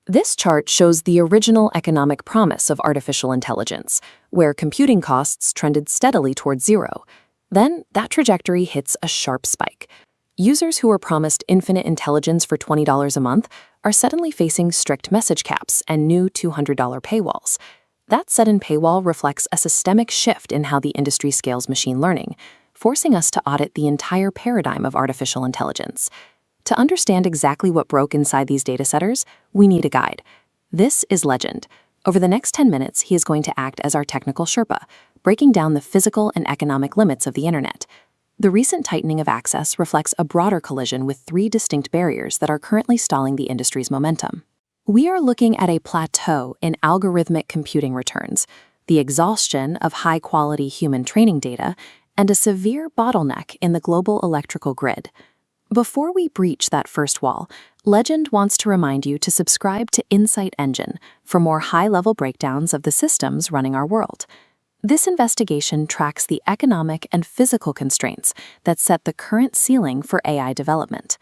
This chart shows the original economic promise of artificial intelligence, where computing costs trended steadily towards zero. Then, that trajectory hits a sharp spike. Users who were promised infinite intelligence for $20 a month are suddenly facing strict message caps and new $200 paywalls. That sudden paywall reflects a systemic shift in how the industry scales machine learning, forcing us to audit the entire paradigm of artificial intelligence. To understand exactly what broke inside these data centers, we need a guide. This is Legend. Over the next 10 minutes, he is going to act as our technical Sherpa, breaking down the physical and economic limits of the internet. The recent tightening of access reflects a broader collision with three distinct barriers that are currently stalling the industry's momentum. We are looking at a plateau in algorithmic computing returns, the exhaustion of high-quality human training data, and a severe bottleneck in the global electrical grid. Before we breach that first wall, Legend wants to remind you to subscribe to Insight Engine for more high-level breakdowns of the systems running our world. This investigation tracks the economic and physical constraints that set the current ceiling for AI development.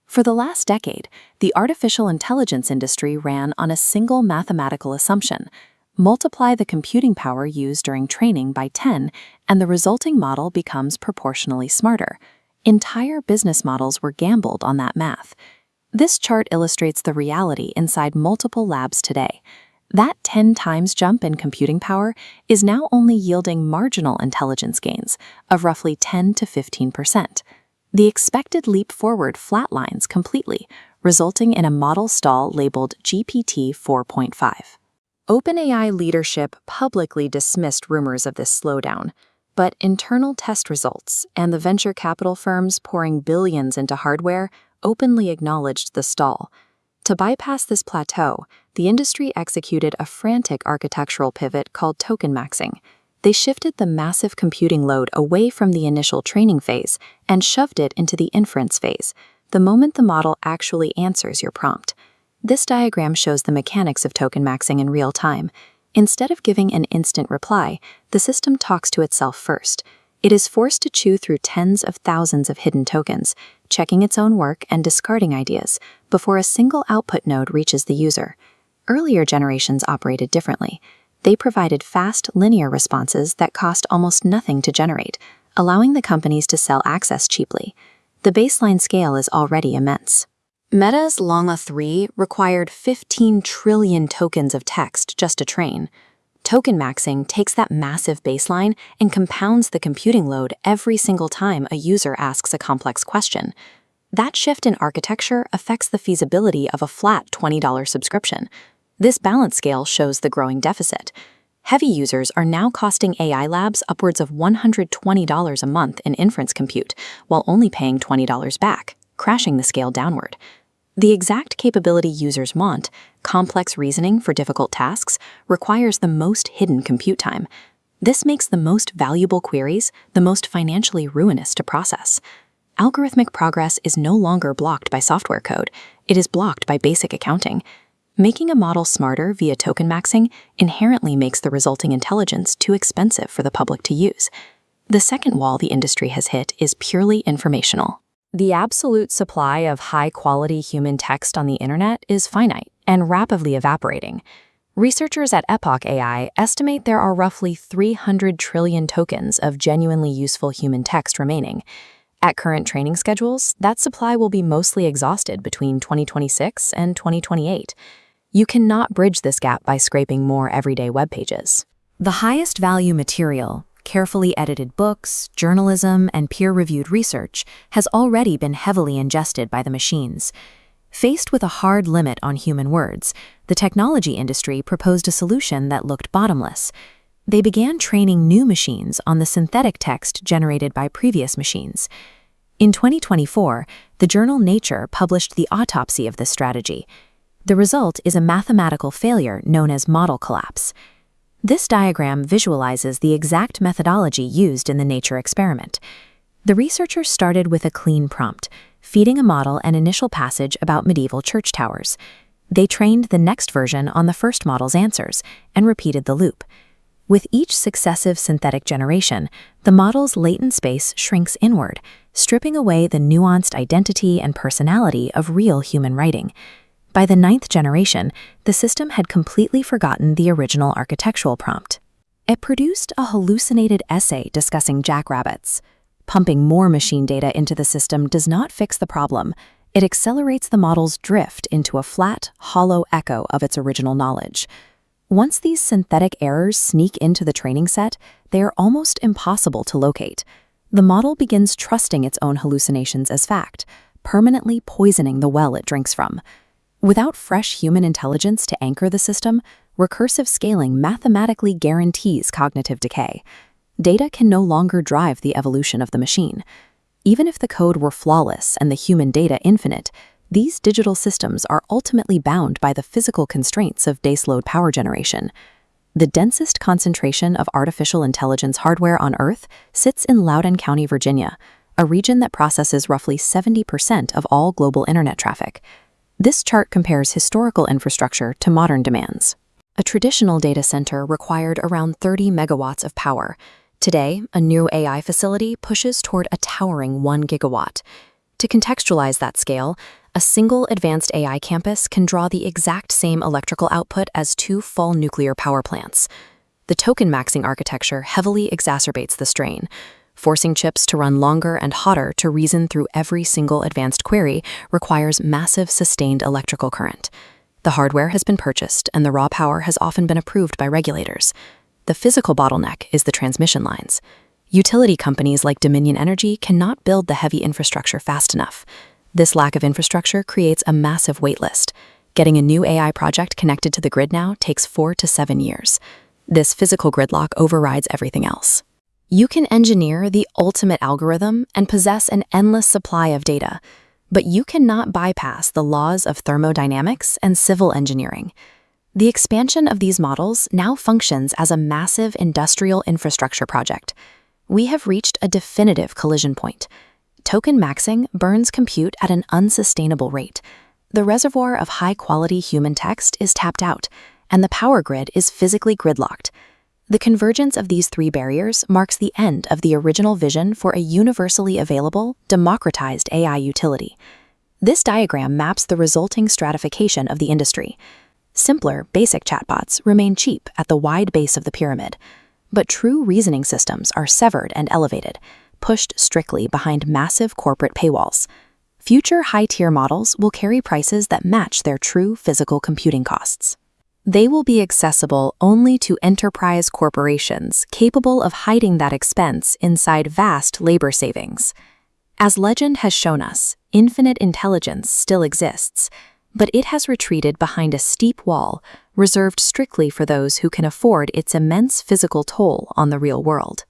For the last decade, the artificial intelligence industry ran on a single mathematical assumption: multiply the computing power used during training by 10, and the resulting model becomes proportionally smarter. Entire business models were gambled on that math. This chart illustrates the reality inside multiple labs today. That 10 times jump in computing power is now only yielding marginal intelligence gains of roughly 10 to 15%. The expected leap forward flatlines completely, resulting in a model stall labeled GPT 4.5. OpenAI leadership publicly dismissed rumors of this slowdown, but internal test results and the venture capital firms pouring billions into hardware openly acknowledged the stall. To bypass this plateau, the industry executed a frantic architectural pivot called token maxing. They shifted the massive computing load away from the initial training phase and shoved it into the inference phase, the moment the model actually answers your prompt. This diagram shows the mechanics of token maxing in real time. Instead of giving an instant reply, the system talks to itself first. It is forced to chew through tens of thousands of hidden tokens, checking its own work and discarding ideas before a single output node reaches the user. Earlier generations operated differently. They provided fast, linear responses that cost almost nothing to generate, allowing the companies to sell access cheaply. The baseline scale is already immense. Meta's Llama 3 required 15 trillion tokens of text just to train. Token maxing takes that massive baseline and compounds the computing load every single time a user asks a complex question. That shift in architecture affects the feasibility of a flat $20 subscription. This balance scale shows the growing deficit. Heavy users are now costing AI labs upwards of $120 a month in inference compute, while only paying $20 back, crashing the scale downward. The exact capability users want, complex reasoning for difficult tasks, requires the most hidden compute time. This makes the most valuable queries the most financially ruinous to process. Algorithmic progress is no longer blocked by software code. It is blocked by basic accounting. Making a model smarter via token maxing inherently makes the resulting intelligence too expensive for the public to use. The second wall the industry has hit is purely informational. The absolute supply of high-quality human text on the internet is finite and rapidly evaporating. Researchers at Epoch AI estimate there are roughly 300 trillion tokens of genuinely useful human text remaining. At current training schedules, that supply will be mostly exhausted between 2026 and 2028. You cannot bridge this gap by scraping more everyday web pages. The highest value material, carefully edited books, journalism, and peer-reviewed research, has already been heavily ingested by the machines. Faced with a hard limit on human words, the technology industry proposed a solution that looked bottomless. They began training new machines on the synthetic text generated by previous machines. In 2024, the journal Nature published the autopsy of this strategy. The result is a mathematical failure known as model collapse. This diagram visualizes the exact methodology used in the Nature experiment. The researchers started with a clean prompt, feeding a model an initial passage about medieval church towers. They trained the next version on the first model's answers and repeated the loop. With each successive synthetic generation, the model's latent space shrinks inward, stripping away the nuanced identity and personality of real human writing. By the 9th generation, the system had completely forgotten the original architectural prompt. It produced a hallucinated essay discussing jackrabbits. Pumping more machine data into the system does not fix the problem. It accelerates the model's drift into a flat, hollow echo of its original knowledge. Once these synthetic errors sneak into the training set, they are almost impossible to locate. The model begins trusting its own hallucinations as fact, permanently poisoning the well it drinks from. Without fresh human intelligence to anchor the system, recursive scaling mathematically guarantees cognitive decay. Data can no longer drive the evolution of the machine. Even if the code were flawless and the human data infinite, these digital systems are ultimately bound by the physical constraints of baseload power generation. The densest concentration of artificial intelligence hardware on Earth sits in Loudoun County, Virginia, a region that processes roughly 70% of all global internet traffic. This chart compares historical infrastructure to modern demands. A traditional data center required around 30 megawatts of power. Today, a new AI facility pushes toward a towering 1 gigawatt. To contextualize that scale, a single advanced AI campus can draw the exact same electrical output as 2 full nuclear power plants. The token maxing architecture heavily exacerbates the strain, forcing chips to run longer and hotter to reason through every single advanced query requires massive sustained electrical current. The hardware has been purchased and the raw power has often been approved by regulators. The physical bottleneck is the transmission lines. Utility companies like Dominion Energy cannot build the heavy infrastructure fast enough. This lack of infrastructure creates a massive waitlist. Getting a new AI project connected to the grid now takes 4 to 7 years. This physical gridlock overrides everything else. You can engineer the ultimate algorithm and possess an endless supply of data, but you cannot bypass the laws of thermodynamics and civil engineering. The expansion of these models now functions as a massive industrial infrastructure project. We have reached a definitive collision point. Token maxing burns compute at an unsustainable rate. The reservoir of high-quality human text is tapped out, and the power grid is physically gridlocked. The convergence of these 3 barriers marks the end of the original vision for a universally available, democratized AI utility. This diagram maps the resulting stratification of the industry. Simpler, basic chatbots remain cheap at the wide base of the pyramid, but true reasoning systems are severed and elevated, pushed strictly behind massive corporate paywalls. Future high-tier models will carry prices that match their true physical computing costs. They will be accessible only to enterprise corporations capable of hiding that expense inside vast labor savings. As legend has shown us, infinite intelligence still exists, but it has retreated behind a steep wall reserved strictly for those who can afford its immense physical toll on the real world.